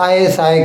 ISI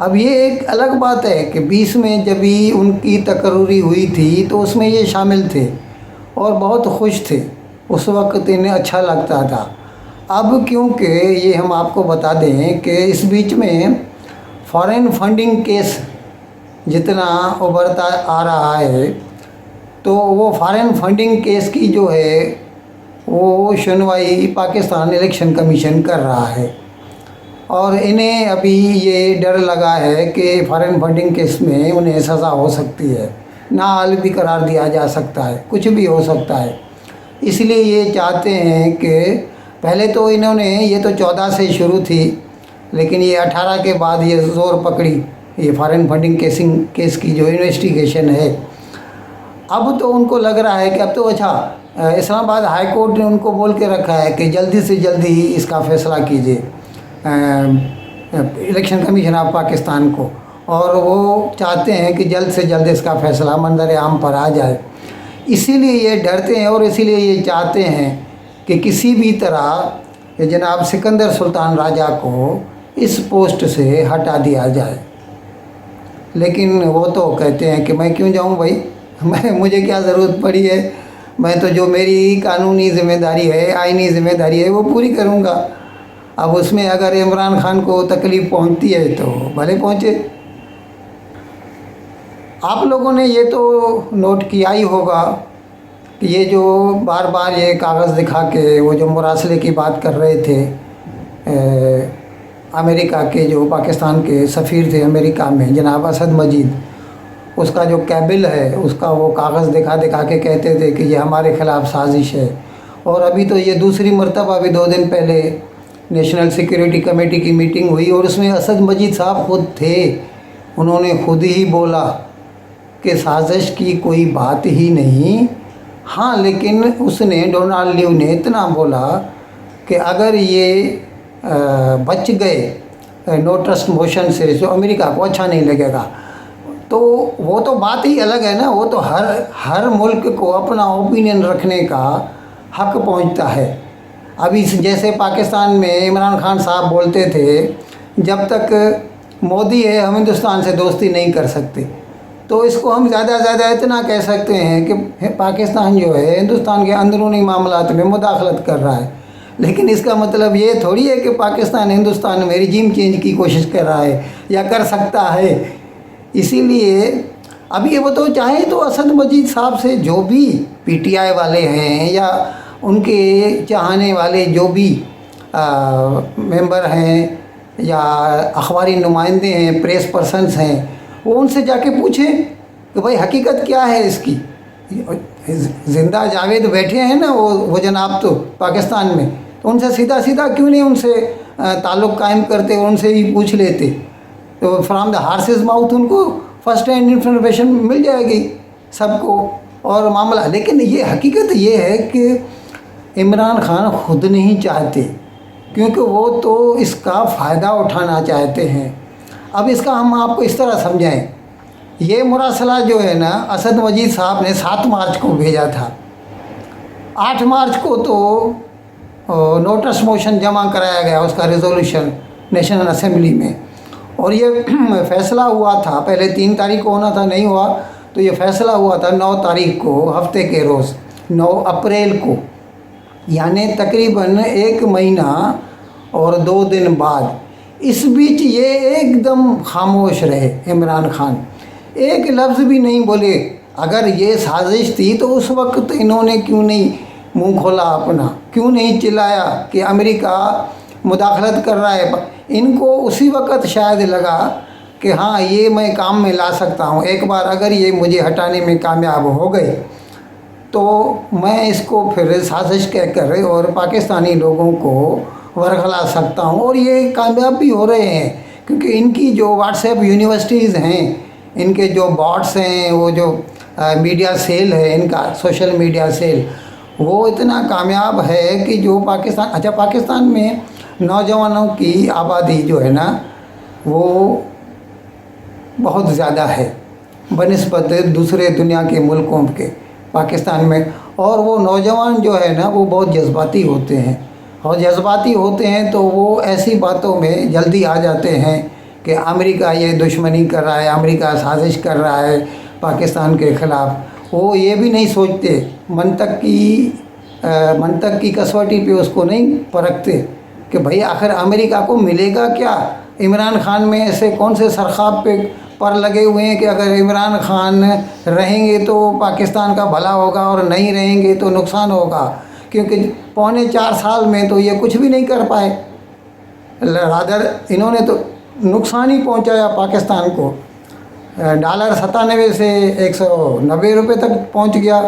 اب یہ ایک الگ بات ہے کہ 20 میں جب بھی ان کی تقرری ہوئی تھی تو اس میں یہ شامل تھے اور بہت خوش تھے، اس وقت انہیں اچھا لگتا تھا۔ اب کیونکہ یہ ہم آپ کو بتا دیں کہ اس بیچ میں فارن فنڈنگ کیس جتنا ابھرتا آ رہا ہے، تو وہ فارن فنڈنگ کیس کی جو ہے وہ سنوائی پاکستان الیکشن کمیشن کر رہا ہے، اور انہیں ابھی یہ ڈر لگا ہے کہ فارن فنڈنگ کیس میں انہیں سزا ہو سکتی ہے، نااہل بھی قرار دیا جا سکتا ہے، کچھ بھی ہو سکتا ہے۔ اس لیے یہ چاہتے ہیں کہ پہلے تو انہوں نے یہ تو 14 سے شروع تھی، لیکن یہ 18 کے بعد یہ زور پکڑی، یہ فارن فنڈنگ کیس کی جو انویسٹیگیشن ہے۔ اب تو ان کو لگ رہا ہے کہ اب تو اچھا اسلام آباد ہائی کورٹ نے ان کو بول کے رکھا ہے کہ جلدی سے جلدی اس کا فیصلہ کیجیے الیکشن کمیشن آف پاکستان کو، اور وہ چاہتے ہیں کہ جلد سے جلد اس کا فیصلہ منظر عام پر آ جائے۔ اسی لیے یہ ڈرتے ہیں اور اسی لیے یہ چاہتے ہیں کہ کسی بھی طرح جناب سکندر سلطان راجہ کو اس پوسٹ سے ہٹا دیا جائے، لیکن وہ تو کہتے ہیں کہ میں کیوں جاؤں بھائی، مجھے کیا ضرورت پڑی ہے، میں تو جو میری قانونی ذمہ داری ہے، آئینی ذمہ داری ہے وہ پوری کروں گا۔ اب اس میں اگر عمران خان کو تکلیف پہنچتی ہے تو بھلے پہنچے۔ آپ لوگوں نے یہ تو نوٹ کیا ہی ہوگا کہ یہ جو بار بار یہ کاغذ دکھا کے وہ جو مراسلے کی بات کر رہے تھے، امریکہ کے جو پاکستان کے سفیر تھے امریکہ میں جناب اسد مجید، اس کا جو کیبل ہے اس کا وہ کاغذ دکھا دکھا کے کہتے تھے کہ یہ ہمارے خلاف سازش ہے۔ اور ابھی تو یہ دوسری مرتبہ ابھی 2 دن پہلے نیشنل سیکیورٹی کمیٹی کی میٹنگ ہوئی اور اس میں اسد مجید صاحب خود تھے، انہوں نے خود ہی بولا کہ سازش کی کوئی بات ہی نہیں۔ ہاں لیکن اس نے ڈونالڈ لیو نے اتنا بولا کہ اگر یہ بچ گئے نو ٹرسٹ موشن سے تو امریکہ کو اچھا نہیں لگے گا۔ تو وہ تو بات ہی الگ ہے نا، وہ تو ہر ملک کو اپنا اوپینین رکھنے کا حق پہنچتا ہے۔ ابھی جیسے پاکستان میں عمران خان صاحب بولتے تھے جب تک مودی ہے ہم ہندوستان سے دوستی نہیں کر سکتے، تو اس کو ہم زیادہ سے زیادہ اتنا کہہ سکتے ہیں کہ پاکستان جو ہے ہندوستان کے اندرونی معاملات میں مداخلت کر رہا ہے، لیکن اس کا مطلب یہ تھوڑی ہے کہ پاکستان ہندوستان میں رجیم چینج کی کوشش کر رہا ہے یا کر سکتا ہے۔ اسی لیے ابھی وہ تو چاہے تو اسد مجید صاحب سے جو بھی پی ٹی آئی والے ہیں یا ان کے چاہنے والے جو بھی ممبر ہیں یا اخباری نمائندے ہیں، پریس پرسنس ہیں، وہ ان سے جا کے پوچھیں کہ بھائی حقیقت کیا ہے اس کی۔ زندہ جاوید بیٹھے ہیں نا وہ جناب تو پاکستان میں، تو ان سے سیدھا سیدھا کیوں نہیں ان سے تعلق قائم کرتے اور ان سے ہی پوچھ لیتے، تو فرام دا ہارسز ماؤتھ ان کو فرسٹ ہینڈ انفارمیشن مل جائے گی سب کو اور معاملہ۔ لیکن یہ حقیقت یہ ہے کہ عمران خان خود نہیں چاہتے، کیونکہ وہ تو اس کا فائدہ اٹھانا چاہتے ہیں۔ اب اس کا ہم آپ کو اس طرح سمجھائیں، یہ مراسلہ جو ہے نا اسد مجید صاحب نے 7 مارچ کو بھیجا تھا، 8 مارچ کو تو نوٹس موشن جمع کرایا گیا اس کا ریزولوشن نیشنل اسمبلی میں، اور یہ فیصلہ ہوا تھا، پہلے 3 تاریخ کو ہونا تھا، نہیں ہوا، تو یہ فیصلہ ہوا تھا 9 تاریخ کو، ہفتے کے روز 9 اپریل کو، یعنی تقریباً 1 مہینہ اور 2 دن بعد۔ اس بیچ یہ ایک دم خاموش رہے عمران خان، ایک لفظ بھی نہیں بولے۔ اگر یہ سازش تھی تو اس وقت انہوں نے کیوں نہیں منہ کھولا اپنا، کیوں نہیں چلایا کہ امریکہ مداخلت کر رہا ہے۔ ان کو اسی وقت شاید لگا کہ ہاں یہ میں کام میں لا سکتا ہوں، ایک بار اگر یہ مجھے ہٹانے میں کامیاب ہو گئے تو میں اس کو پھر سازش کہہ کر اور پاکستانی لوگوں کو ورغلا سکتا ہوں، اور یہ کامیاب بھی ہو رہے ہیں، کیونکہ ان کی جو واٹس ایپ یونیورسٹیز ہیں، ان کے جو باٹس ہیں، وہ جو میڈیا سیل ہے ان کا، سوشل میڈیا سیل، وہ اتنا کامیاب ہے کہ جو پاکستان میں نوجوانوں کی آبادی جو ہے نا وہ بہت زیادہ ہے بنسبت دوسرے دنیا کے ملکوں کے پاکستان میں، اور وہ نوجوان جو ہے نا وہ بہت جذباتی ہوتے ہیں، اور جذباتی ہوتے ہیں تو وہ ایسی باتوں میں جلدی آ جاتے ہیں کہ امریکہ یہ دشمنی کر رہا ہے، امریکہ سازش کر رہا ہے پاکستان کے خلاف، وہ یہ بھی نہیں سوچتے، منطق کی کسوٹی پہ اس کو نہیں پرکھتے کہ بھئی آخر امریکہ کو ملے گا کیا؟ عمران خان میں ایسے کون سے سرخاب پہ پر لگے ہوئے ہیں کہ اگر عمران خان رہیں گے تو پاکستان کا بھلا ہوگا اور نہیں رہیں گے تو نقصان ہوگا، کیونکہ 4.25 سال میں تو یہ کچھ بھی نہیں کر پائے، رادر انہوں نے تو نقصان ہی پہنچایا پاکستان کو۔ ڈالر 97 سے 190 روپے تک پہنچ گیا،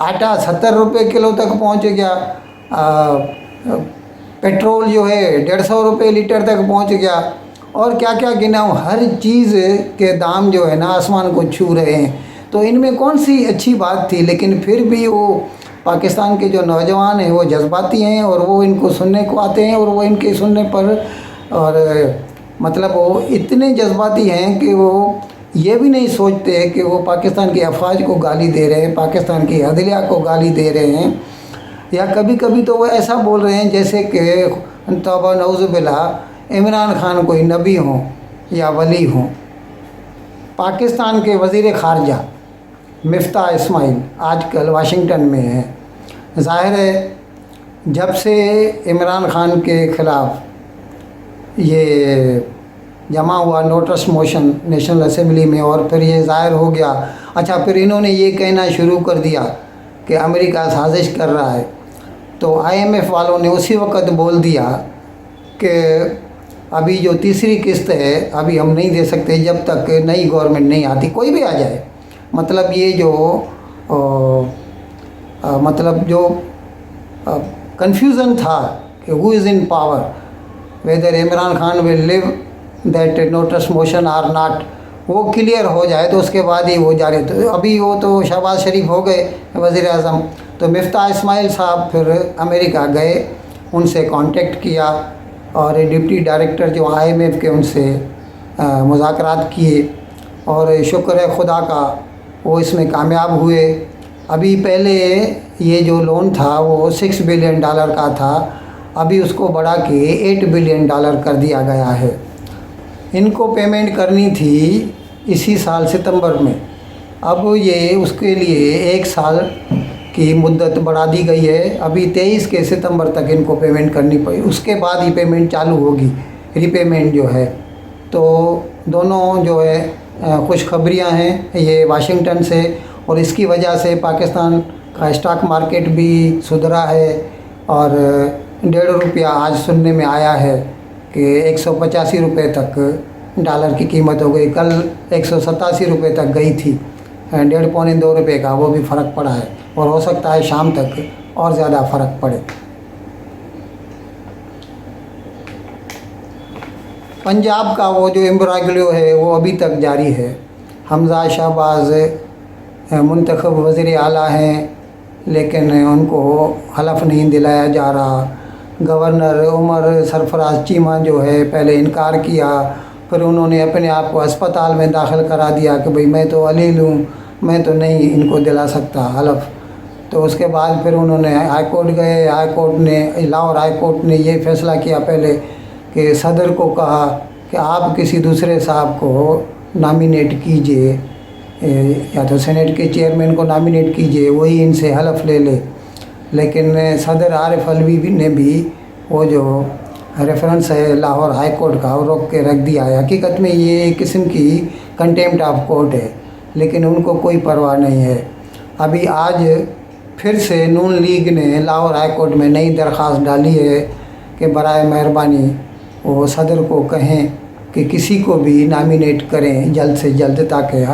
آٹا 70 روپے کلو تک پہنچ گیا، پیٹرول جو ہے 150 روپے لیٹر تک پہنچ گیا، اور کیا کیا گناؤں، ہر چیز کے دام جو ہے نا آسمان کو چھو رہے ہیں۔ تو ان میں کون سی اچھی بات تھی؟ لیکن پھر بھی وہ پاکستان کے جو نوجوان ہیں وہ جذباتی ہیں، اور وہ ان کو سننے کو آتے ہیں، اور وہ ان کے سننے پر اور مطلب وہ اتنے جذباتی ہیں کہ وہ یہ بھی نہیں سوچتے کہ وہ پاکستان کی افواج کو گالی دے رہے ہیں، پاکستان کی عدلیہ کو گالی دے رہے ہیں، یا کبھی کبھی تو وہ ایسا بول رہے ہیں جیسے کہ توبہ نعوذ باللہ عمران خان کوئی نبی ہوں یا ولی ہوں۔ پاکستان کے وزیر خارجہ مفتاح اسماعیل آج کل واشنگٹن میں ہیں۔ ظاہر ہے جب سے عمران خان کے خلاف یہ جمع ہوا نوٹس موشن نیشنل اسمبلی میں، اور پھر یہ ظاہر ہو گیا، اچھا پھر انہوں نے یہ کہنا شروع کر دیا کہ امریکہ سازش کر رہا ہے، تو IMF والوں نے اسی وقت بول دیا کہ ابھی جو تیسری قسط ہے ابھی ہم نہیں دے سکتے جب تک نئی گورنمنٹ نہیں آتی، کوئی بھی آ جائے۔ مطلب یہ جو کنفیوژن تھا کہ who is in power, whether Imran Khan will leave that notice motion or not, وہ کلیئر ہو جائے تو اس کے بعد ہی وہ جاری۔ تو ابھی وہ تو شہباز شریف ہو گئے وزیر اعظم، تو مفتاح اسماعیل صاحب پھر امریکہ گئے، ان سے کانٹیکٹ کیا، اور ڈپٹی ڈائریکٹر جو IMF کے ان سے مذاکرات کیے، اور شکر ہے خدا کا وہ اس میں کامیاب ہوئے۔ ابھی پہلے یہ جو لون تھا وہ $6 بلین کا تھا، ابھی اس کو بڑھا کے $8 بلین کر دیا گیا ہے۔ ان کو پیمنٹ کرنی تھی اسی سال ستمبر میں، اب یہ اس کے لیے 1 سال کی مدت بڑھا دی گئی ہے، ابھی 23 کے ستمبر تک ان کو پیمنٹ کرنی پڑی، اس کے بعد ہی پیمنٹ چالو ہوگی، ری پیمنٹ جو ہے۔ تو دونوں جو ہے خوشخبریاں ہیں یہ واشنگٹن سے، اور اس کی وجہ سے پاکستان کا اسٹاک مارکیٹ بھی سدھرا ہے، اور $1.50 آج سننے میں آیا ہے کہ 185 روپے تک ڈالر کی قیمت ہو گئی، کل 187 روپے تک گئی تھی، 1.5-2 روپے کا وہ بھی فرق پڑا ہے، اور ہو سکتا ہے شام تک اور زیادہ فرق پڑے۔ پنجاب کا وہ جو امبراگلیو ہے وہ ابھی تک جاری ہے۔ حمزہ شہباز منتخب وزیر اعلیٰ ہیں، لیکن ان کو حلف نہیں دلایا جا رہا۔ گورنر عمر سرفراز چیمہ جو ہے پہلے انکار کیا، پھر انہوں نے اپنے آپ کو اسپتال میں داخل کرا دیا کہ بھئی میں تو علیل ہوں، میں تو نہیں ان کو دلا سکتا حلف۔ تو اس کے بعد پھر انہوں نے ہائی کورٹ گئے، لاہور ہائی کورٹ نے یہ فیصلہ کیا پہلے کہ صدر کو کہا کہ آپ کسی دوسرے صاحب کو نامینیٹ کیجئے، یا تو سینیٹ کے چیئرمین کو نامینیٹ کیجئے، وہی ان سے حلف لے لے۔ لیکن صدر عارف علوی نے بھی وہ جو ریفرنس ہے لاہور ہائی کورٹ کا وہ روک کے رکھ دیا ہے۔ حقیقت میں یہ ایک قسم کی کنٹیمپٹ آف کورٹ ہے، لیکن ان کو کوئی پرواہ نہیں ہے۔ ابھی آج پھر سے نون لیگ نے لاہور ہائی کورٹ میں نئی درخواست ڈالی ہے کہ برائے مہربانی وہ صدر کو کہیں کہ کسی کو بھی نامینیٹ کریں جلد سے جلد، تاکہ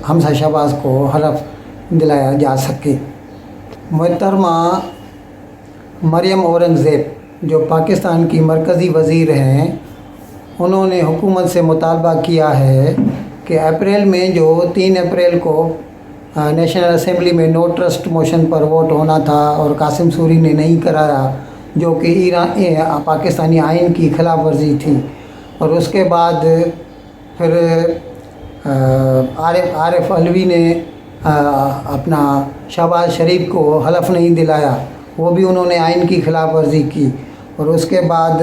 حمزہ شہباز کو حلف دلایا جا سکے۔ محترمہ مریم اورنگزیب جو پاکستان کی مرکزی وزیر ہیں، انہوں نے حکومت سے مطالبہ کیا ہے کہ اپریل میں جو 3 اپریل کو نیشنل اسمبلی میں نو ٹرسٹ موشن پر ووٹ ہونا تھا اور قاسم سوری نے نہیں کرایا، جو کہ پاکستانی آئین کی خلاف ورزی تھی، اور اس کے بعد پھر عارف علوی نے اپنا شہباز شریف کو حلف نہیں دلایا، وہ بھی انہوں نے آئین کی خلاف ورزی کی، اور اس کے بعد